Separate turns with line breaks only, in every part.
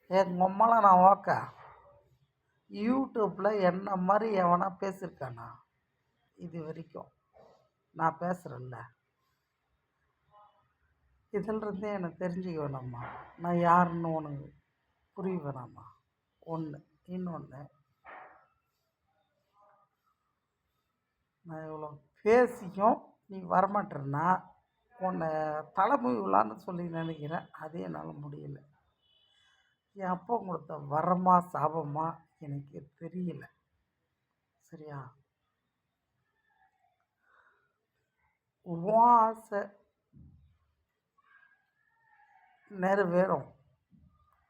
எங்கள் அம்மாலாம் நான் ஓக்க யூடியூப்பில் என்ன மாதிரி எவனா பேசியிருக்கானா இது வரைக்கும்? நான் பேசுகிறேன்ல, இதிலிருந்தே எனக்கு தெரிஞ்சுக்க வேணாமா? நான் யாருன்னு உனக்கு புரிய வேணாமா? ஒன்று. இன்னொன்று, நான் இவ்வளோ பேசியும் நீ வரமாட்டேன்னா உன்னை தலைமுடி விழான்னு சொல்லி நினைக்கிறேன். அது என்னால் முடியல. என் அப்பா கொடுத்த வரமா சாபமா எனக்கு தெரியல. சரியா? உன் ஆசை நிறைவேறும்.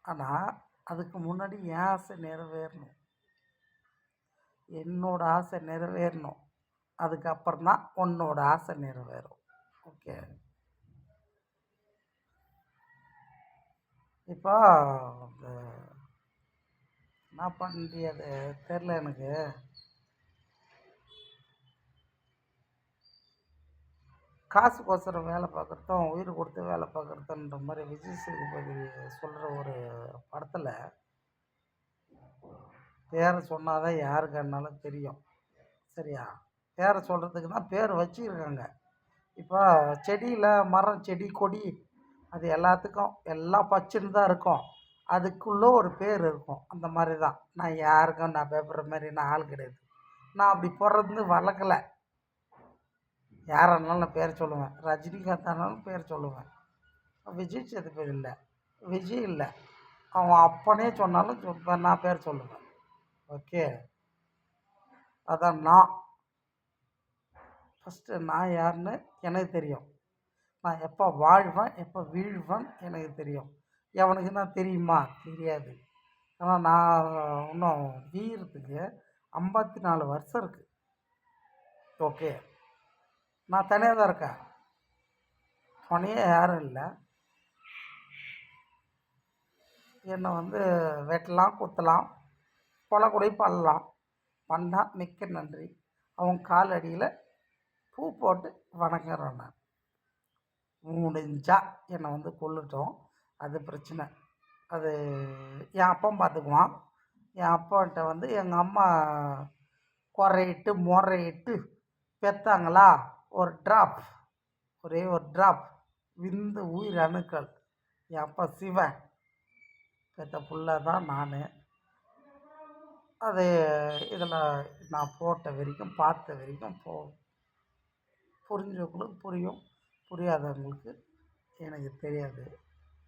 ஆனால் அதுக்கு முன்னாடி என் ஆசை நிறைவேறணும். என்னோட ஆசை நிறைவேறணும். அதுக்கப்புறம் தான் உன்னோட ஆசை நிறைவேறும். ஓகே. இப்போ என்ன பண்ணியது தெரில எனக்கு. காசுக்கோசரம் வேலை பார்க்குறதும் உயிர் கொடுத்து வேலை பார்க்குறதுன்ற மாதிரி விஜய் சேதுபதி சொல்கிற ஒரு படத்தில் பேரை சொன்னால் தான் யாருக்குன்னாலும் தெரியும். சரியா? பேரை சொல்கிறதுக்கு தான் பேர் வச்சுருக்காங்க. இப்போ செடியில் மரம் செடி கொடி அது எல்லாத்துக்கும் எல்லாம் பச்சுன்னு தான் இருக்கும். அதுக்குள்ளே ஒரு பேர் இருக்கும். அந்த மாதிரி தான் நான் யாருக்கும் நான் பேப்பர் மாதிரி நான் ஆள் கிடையாது. நான் அப்படி பிறந்து வளர்க்கலை. யாரானாலும் நான் பேர் சொல்லுவேன். ரஜினிகாந்த் ஆனாலும் பேர் சொல்லுவேன். விஜய் சேதுபதி இல்லை, விஜய் இல்லை, அவன் அப்பனே சொன்னாலும் நான் பேர் சொல்லுவேன். ஓகே. அதான் நான் ஃபஸ்ட்டு நான் யாருன்னு எனக்கு தெரியும். நான் எப்போ வாழ்வேன் எப்போ வீழ்வேன் எனக்கு தெரியும். எவனுக்கு தான் தெரியுமா? தெரியாது. ஆனால் நான் இன்னும் வீரத்துக்கு 54 வருஷம் இருக்குது. ஓகே. நான் தனியாக தான் இருக்கேன். துணையாக யாரும் இல்லை. என்னை வெட்டலாம் குத்தலாம் கொலை கூட பண்ணலாம். பண்ணால் மிக்க நன்றி. அவன் கால் அடியில் பூ போட்டு வணங்குறேன் நான். முடிஞ்சா என்னை கொல்லட்டும், அது பிரச்சனை. அது என் அப்பன் பார்த்துக்குவான். என் அப்பான்ட்ட எங்கள் அம்மா குறையிட்டு முறையிட்டு பெற்றாங்களா ஒரு ட்ராப், ஒரே ஒரு ட்ராப் விந்து உயிர் அணுக்கள் என் அப்பா சிவன் பெற்ற புள்ள தான் நான். அது இதில் நான் போட்ட வரைக்கும் பார்த்த வரைக்கும் புரிஞ்சவங்களுக்கு புரியும், புரியாதவங்களுக்கு எனக்கு தெரியாது.